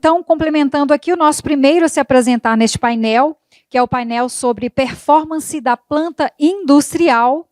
então, complementando aqui, o nosso primeiro a se apresentar neste painel, que é o painel sobre performance da planta industrial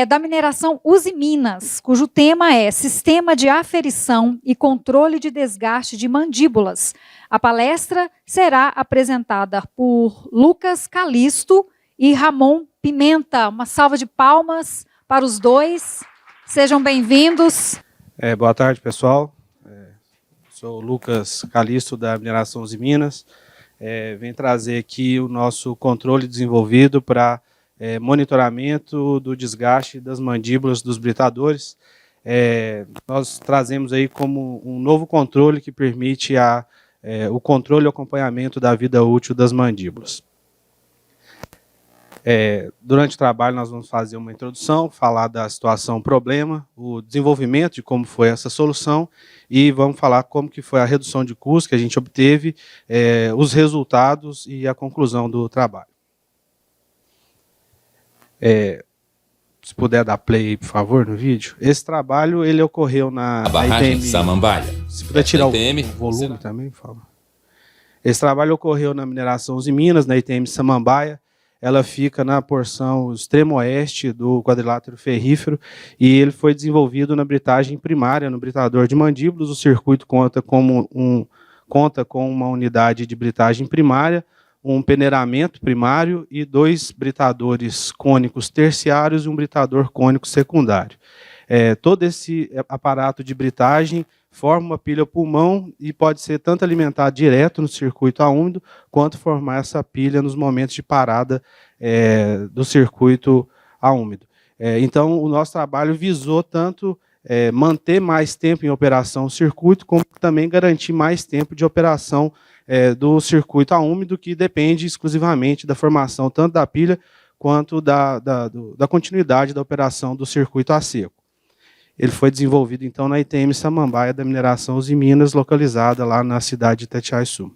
da mineração Usiminas, cujo tema é Sistema de Aferição e Controle de Desgaste de Mandíbulas. A palestra será apresentada por Lucas Calisto e Ramon Pimenta. Uma salva de palmas para os dois. Sejam bem-vindos. Boa tarde, pessoal. Sou o Lucas Calisto, da Mineração Usiminas. Venho trazer aqui o nosso controle desenvolvido para monitoramento do desgaste das mandíbulas dos britadores. Nós trazemos aí como um novo controle que permite o controle e acompanhamento da vida útil das mandíbulas. Durante o trabalho nós vamos fazer uma introdução, falar da situação problema, o desenvolvimento de como foi essa solução e vamos falar como que foi a redução de custos que a gente obteve, os resultados e a conclusão do trabalho. Se puder dar play, por favor, no vídeo. Esse trabalho ele ocorreu na barragem Samambaia. Se puder tirar o volume também, por favor. Esse trabalho ocorreu na mineração Usiminas, na ITM Samambaia. Ela fica na porção extremo oeste do quadrilátero ferrífero e ele foi desenvolvido na britagem primária, no britador de mandíbulas. O circuito conta com uma unidade de britagem primária, um peneiramento primário e 2 britadores cônicos terciários e um britador cônico secundário. Todo esse aparato de britagem forma uma pilha pulmão e pode ser tanto alimentado direto no circuito a úmido, quanto formar essa pilha nos momentos de parada do circuito a úmido. Então, o nosso trabalho visou tanto manter mais tempo em operação o circuito, como também garantir mais tempo de operação do circuito a úmido, que depende exclusivamente da formação tanto da pilha, quanto da continuidade da operação do circuito a seco. Ele foi desenvolvido, então, na ITM Samambaia da Mineração Usiminas, localizada lá na cidade de Itatiaia-Sul.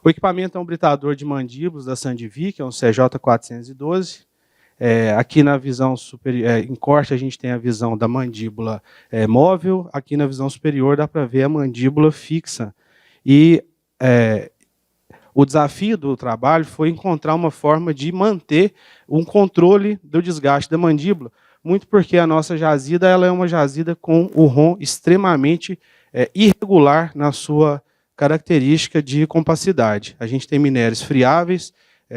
O equipamento é um britador de mandíbulas da Sandvik, que é um CJ412. Aqui na visão superior, em corte, a gente tem a visão da mandíbula móvel. Aqui na visão superior dá para ver a mandíbula fixa. E o desafio do trabalho foi encontrar uma forma de manter um controle do desgaste da mandíbula, muito porque a nossa jazida ela é uma jazida com o ROM extremamente irregular na sua característica de compacidade. A gente tem minérios friáveis,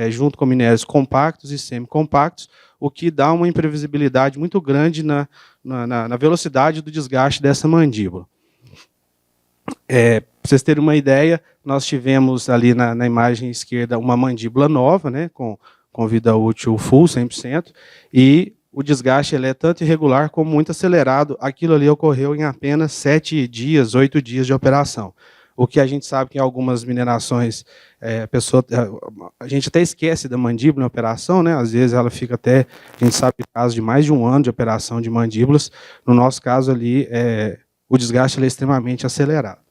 junto com minérios compactos e semicompactos, o que dá uma imprevisibilidade muito grande na velocidade do desgaste dessa mandíbula. Para vocês terem uma ideia, nós tivemos ali na imagem esquerda uma mandíbula nova, né, com vida útil full, 100%, e o desgaste ele é tanto irregular como muito acelerado. Aquilo ali ocorreu em apenas 7 dias, 8 dias de operação. O que a gente sabe que em algumas minerações, a gente até esquece da mandíbula em operação, né? Às vezes ela fica até, a gente sabe, casos de mais de 1 ano de operação de mandíbulas. No nosso caso ali, o desgaste ele é extremamente acelerado.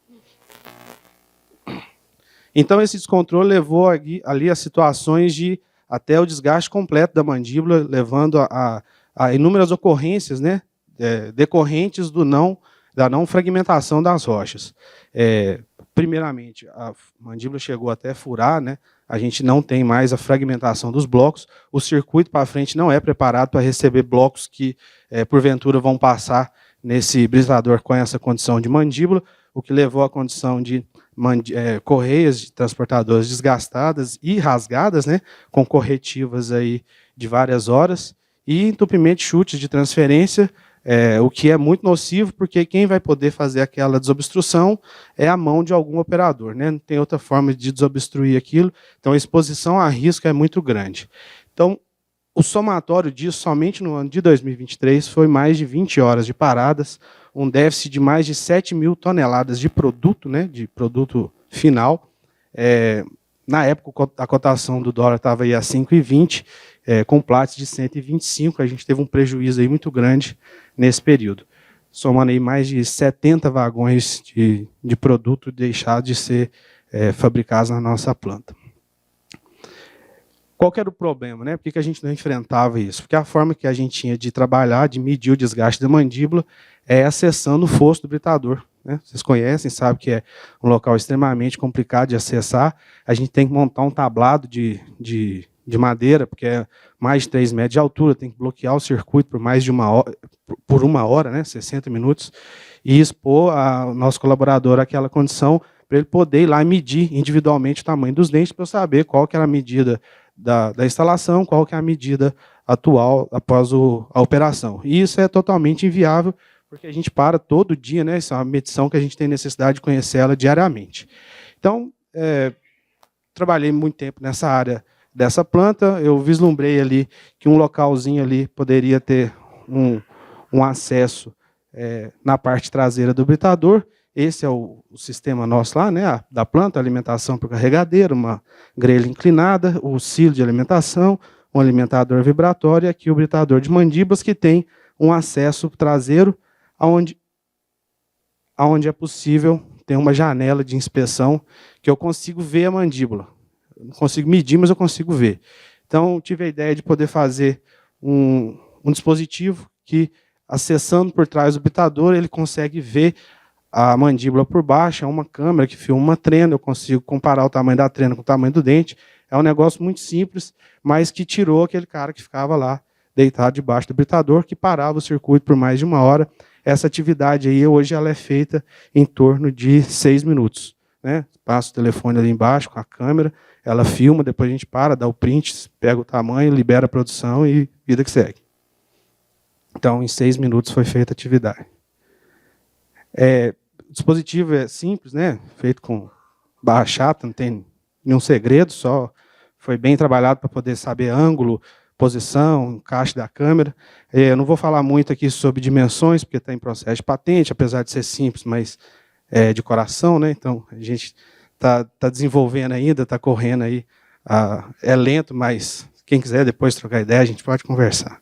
Então, esse descontrole levou ali a situações de até o desgaste completo da mandíbula, levando a inúmeras ocorrências, né, decorrentes da não fragmentação das rochas. Primeiramente, a mandíbula chegou até furar, né, a gente não tem mais a fragmentação dos blocos, o circuito para frente não é preparado para receber blocos que, porventura, vão passar nesse britador com essa condição de mandíbula, o que levou à condição de correias de transportadoras desgastadas e rasgadas, né, com corretivas aí de várias horas, e entupimento de chutes de transferência, o que é muito nocivo, porque quem vai poder fazer aquela desobstrução é a mão de algum operador, né? Não tem outra forma de desobstruir aquilo, então a exposição a risco é muito grande. Então, o somatório disso, somente no ano de 2023, foi mais de 20 horas de paradas, um déficit de mais de 7 mil toneladas de produto, né, de produto final. Na época, a cotação do dólar estava aí a 5,20, com Platts de 125, a gente teve um prejuízo aí muito grande nesse período. Somando aí mais de 70 vagões de produto deixado de ser fabricados na nossa planta. Qual que era o problema, né? Por que a gente não enfrentava isso? Porque a forma que a gente tinha de trabalhar, de medir o desgaste da mandíbula, é acessando o fosso do britador. né? Vocês conhecem, sabem que é um local extremamente complicado de acessar. A gente tem que montar um tablado de madeira, porque é mais de 3 metros de altura, tem que bloquear o circuito por mais de uma hora, né? 60 minutos, e expor ao nosso colaborador aquela condição para ele poder ir lá e medir individualmente o tamanho dos dentes, para eu saber qual que era a medida da instalação, qual que é a medida atual após a operação. E isso é totalmente inviável, porque a gente para todo dia, né? Isso é uma medição que a gente tem necessidade de conhecer ela diariamente. Então, trabalhei muito tempo nessa área dessa planta, eu vislumbrei ali que um localzinho ali poderia ter um acesso na parte traseira do britador. Esse é o sistema nosso lá, né, da planta, alimentação para o carregadeiro, uma grelha inclinada, o silo de alimentação, um alimentador vibratório e aqui o britador de mandíbulas, que tem um acesso traseiro, onde é possível ter uma janela de inspeção que eu consigo ver a mandíbula. Eu não consigo medir, mas eu consigo ver. Então, tive a ideia de poder fazer um dispositivo que, acessando por trás do britador, ele consegue ver a mandíbula por baixo. É uma câmera que filma uma trena, eu consigo comparar o tamanho da trena com o tamanho do dente. É um negócio muito simples, mas que tirou aquele cara que ficava lá, deitado debaixo do britador, que parava o circuito por mais de uma hora. Essa atividade aí, hoje, ela é feita em torno de 6 minutos. Né? Passa o telefone ali embaixo com a câmera, ela filma, depois a gente para, dá o print, pega o tamanho, libera a produção e vida que segue. Então, em 6 minutos foi feita a atividade. O dispositivo é simples, né? Feito com barra chata, não tem nenhum segredo, só foi bem trabalhado para poder saber ângulo, posição, encaixe da câmera. Eu não vou falar muito aqui sobre dimensões, porque está em processo de patente, apesar de ser simples, mas é de coração, né? Então, a gente está desenvolvendo ainda, está correndo aí. É lento, mas quem quiser depois trocar ideia, a gente pode conversar.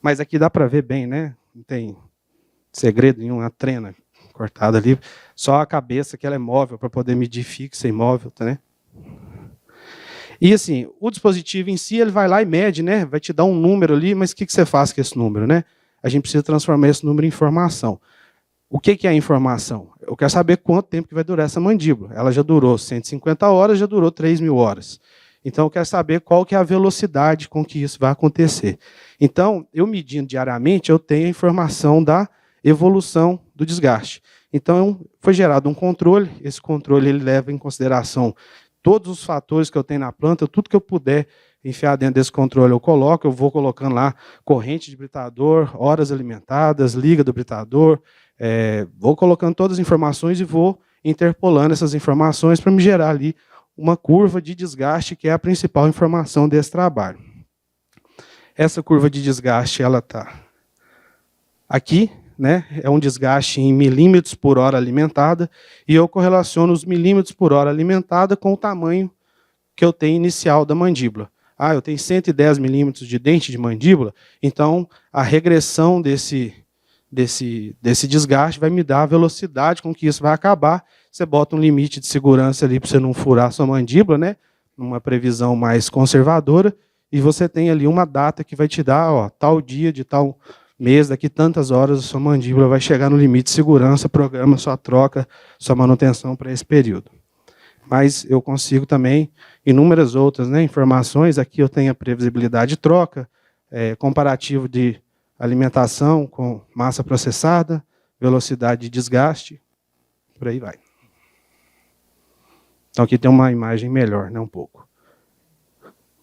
Mas aqui dá para ver bem, né? Não tem segredo nenhum, a trena cortada ali. Só a cabeça, que ela é móvel, para poder medir fixa e móvel, tá, né? E assim, o dispositivo em si, ele vai lá e mede, né? Vai te dar um número ali, mas o que você faz com esse número, né? A gente precisa transformar esse número em informação. O que é a informação? Eu quero saber quanto tempo que vai durar essa mandíbula. Ela já durou 150 horas, já durou 3.000 horas. Então, eu quero saber qual que é a velocidade com que isso vai acontecer. Então, eu medindo diariamente, eu tenho a informação da evolução do desgaste. Então, foi gerado um controle. Esse controle ele leva em consideração todos os fatores que eu tenho na planta, tudo que eu puder enfiar dentro desse controle eu coloco, eu vou colocando lá corrente de britador, horas alimentadas, liga do britador, vou colocando todas as informações e vou interpolando essas informações para me gerar ali uma curva de desgaste, que é a principal informação desse trabalho. Essa curva de desgaste ela está aqui, né? É um desgaste em milímetros por hora alimentada, e eu correlaciono os milímetros por hora alimentada com o tamanho que eu tenho inicial da mandíbula. Eu tenho 110 milímetros de dente de mandíbula, então a regressão desse desgaste vai me dar a velocidade com que isso vai acabar. Você bota um limite de segurança ali para você não furar a sua mandíbula, né? Uma previsão mais conservadora, e você tem ali uma data que vai te dar, tal dia de tal mês, daqui tantas horas a sua mandíbula vai chegar no limite de segurança, programa sua troca, sua manutenção para esse período. Mas eu consigo também inúmeras outras, né, informações. Aqui eu tenho a previsibilidade de troca, comparativo de alimentação com massa processada, velocidade de desgaste, por aí vai. Então aqui tem uma imagem melhor, né, um pouco.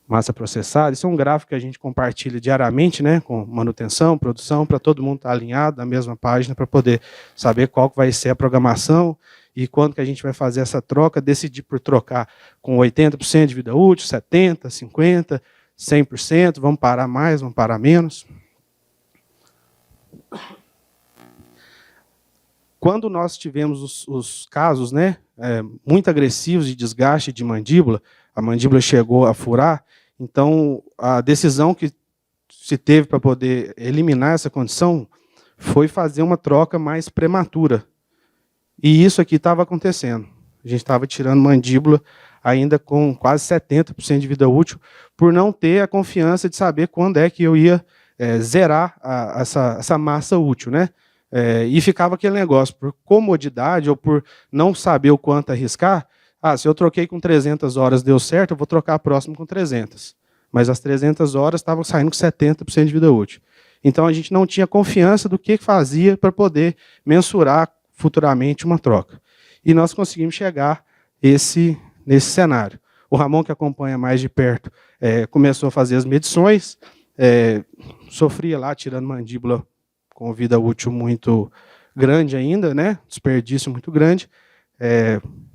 Massa processada, isso é um gráfico que a gente compartilha diariamente, né, com manutenção, produção, para todo mundo estar alinhado na mesma página, para poder saber qual que vai ser a programação e quando que a gente vai fazer essa troca, decidir por trocar com 80% de vida útil, 70%, 50%, 100%, vamos parar mais, vamos parar menos. Quando nós tivemos os casos, né, muito agressivos de desgaste de mandíbula, a mandíbula chegou a furar, então a decisão que se teve para poder eliminar essa condição foi fazer uma troca mais prematura. E isso aqui estava acontecendo. A gente estava tirando mandíbula ainda com quase 70% de vida útil, por não ter a confiança de saber quando é que eu ia zerar essa massa útil, né? E ficava aquele negócio, por comodidade ou por não saber o quanto arriscar, se eu troquei com 300 horas, deu certo, eu vou trocar próximo com 300. Mas as 300 horas estavam saindo com 70% de vida útil. Então, a gente não tinha confiança do que fazia para poder mensurar futuramente uma troca. E nós conseguimos chegar nesse cenário. O Ramon, que acompanha mais de perto, começou a fazer as medições, sofria lá, tirando mandíbula com vida útil muito grande ainda, né? Desperdício muito grande.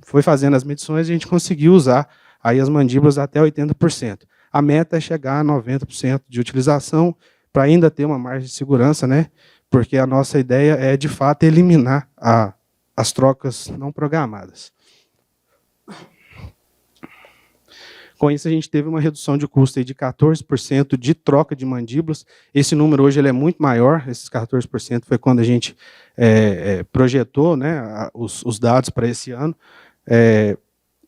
Foi fazendo as medições e a gente conseguiu usar aí as mandíbulas até 80%. A meta é chegar a 90% de utilização, para ainda ter uma margem de segurança, né? Porque a nossa ideia é, de fato, eliminar as trocas não programadas. Com isso, a gente teve uma redução de custo aí de 14% de troca de mandíbulas. Esse número hoje ele é muito maior, esses 14% foi quando a gente projetou, né, os dados para esse ano.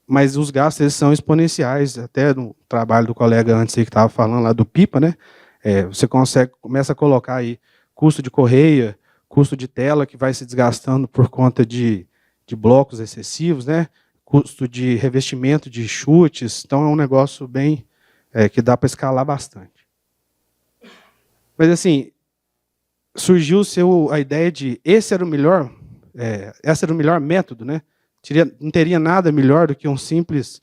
Mas os gastos eles são exponenciais, até no trabalho do colega antes aí que estava falando lá do PIPA, né? Você começa a colocar aí custo de correia, custo de tela que vai se desgastando por conta de blocos excessivos, né? Custo de revestimento de chutes, então é um negócio bem que dá para escalar bastante. Mas assim, surgiu a ideia de esse era o melhor método, né? Não teria nada melhor do que um simples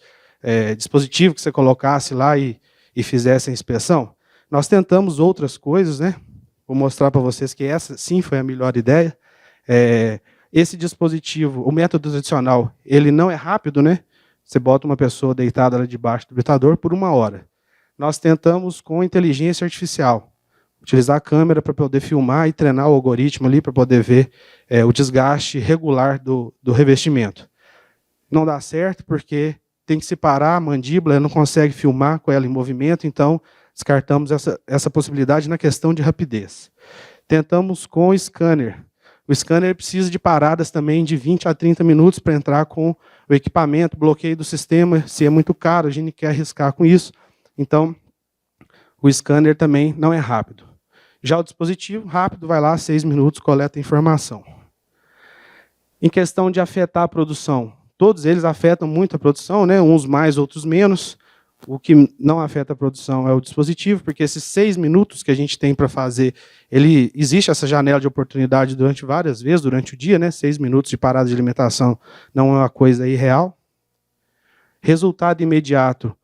dispositivo que você colocasse lá e fizesse a inspeção. Nós tentamos outras coisas, né? Vou mostrar para vocês que essa sim foi a melhor ideia. Esse dispositivo, o método tradicional, ele não é rápido, né? Você bota uma pessoa deitada ali debaixo do britador por 1 hora. Nós tentamos com inteligência artificial, utilizar a câmera para poder filmar e treinar o algoritmo ali para poder ver o desgaste regular do revestimento. Não dá certo porque tem que separar a mandíbula, não consegue filmar com ela em movimento, então descartamos essa possibilidade na questão de rapidez. Tentamos com o scanner. O scanner precisa de paradas também de 20 a 30 minutos para entrar com o equipamento, bloqueio do sistema, se é muito caro, a gente quer arriscar com isso. Então, o scanner também não é rápido. Já o dispositivo, rápido, vai lá, 6 minutos, coleta a informação. Em questão de afetar a produção, todos eles afetam muito a produção, né? Uns mais, outros menos. O que não afeta a produção é o dispositivo, porque esses 6 minutos que a gente tem para fazer, existe essa janela de oportunidade várias vezes durante o dia, né? 6 minutos de parada de alimentação não é uma coisa irreal. Resultado imediato.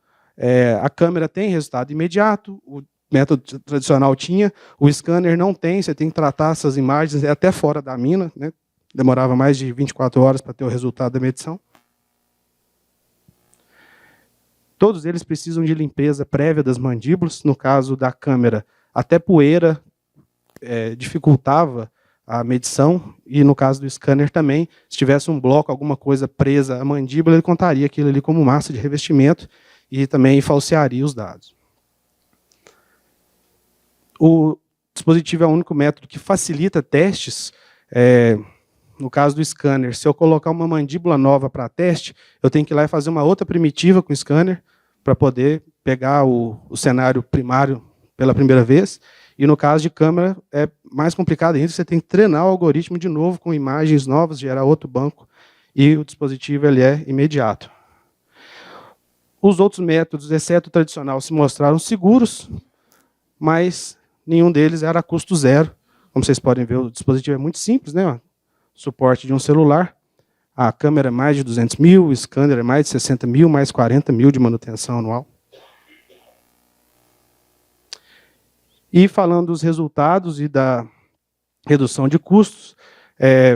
A câmera tem resultado imediato, o método tradicional tinha, o scanner não tem, você tem que tratar essas imagens até fora da mina, né? Demorava mais de 24 horas para ter o resultado da medição. Todos eles precisam de limpeza prévia das mandíbulas. No caso da câmera, até poeira dificultava a medição. E no caso do scanner também, se tivesse um bloco, alguma coisa presa à mandíbula, ele contaria aquilo ali como massa de revestimento e também falsearia os dados. O dispositivo é o único método que facilita testes. No caso do scanner, se eu colocar uma mandíbula nova para teste, eu tenho que ir lá e fazer uma outra primitiva com o scanner para poder pegar o cenário primário pela primeira vez. E no caso de câmera, é mais complicado ainda, você tem que treinar o algoritmo de novo com imagens novas, gerar outro banco, e o dispositivo ele é imediato. Os outros métodos, exceto o tradicional, se mostraram seguros, mas nenhum deles era a custo zero. Como vocês podem ver, o dispositivo é muito simples, né? Suporte de um celular. A câmera é mais de 200 mil, o scanner é mais de 60 mil, mais 40 mil de manutenção anual. E falando dos resultados e da redução de custos,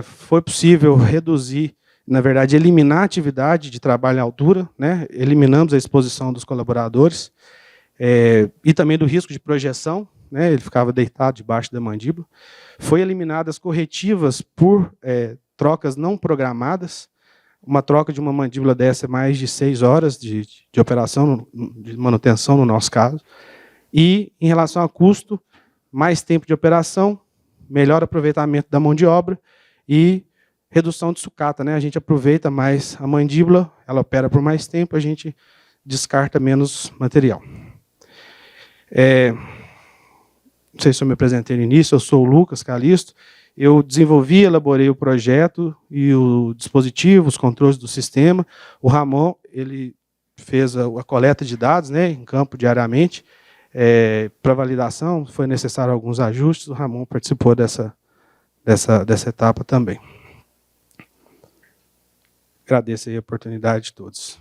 foi possível reduzir, na verdade, eliminar a atividade de trabalho em altura, né? Eliminamos a exposição dos colaboradores, e também do risco de projeção, né? Ele ficava deitado debaixo da mandíbula. Foi eliminadas corretivas por trocas não programadas. Uma troca de uma mandíbula dessa é mais de 6 horas de operação, de manutenção, no nosso caso. E, em relação a custo, mais tempo de operação, melhor aproveitamento da mão de obra e redução de sucata, né? A gente aproveita mais a mandíbula, ela opera por mais tempo, a gente descarta menos material. Não sei se eu me apresentei no início, eu sou o Lucas Calisto, Eu desenvolvi, elaborei o projeto e o dispositivo, os controles do sistema. O Ramon, ele fez a coleta de dados, né, em campo diariamente. Para validação, foi necessário alguns ajustes. O Ramon participou dessa etapa também. Agradeço aí a oportunidade de todos.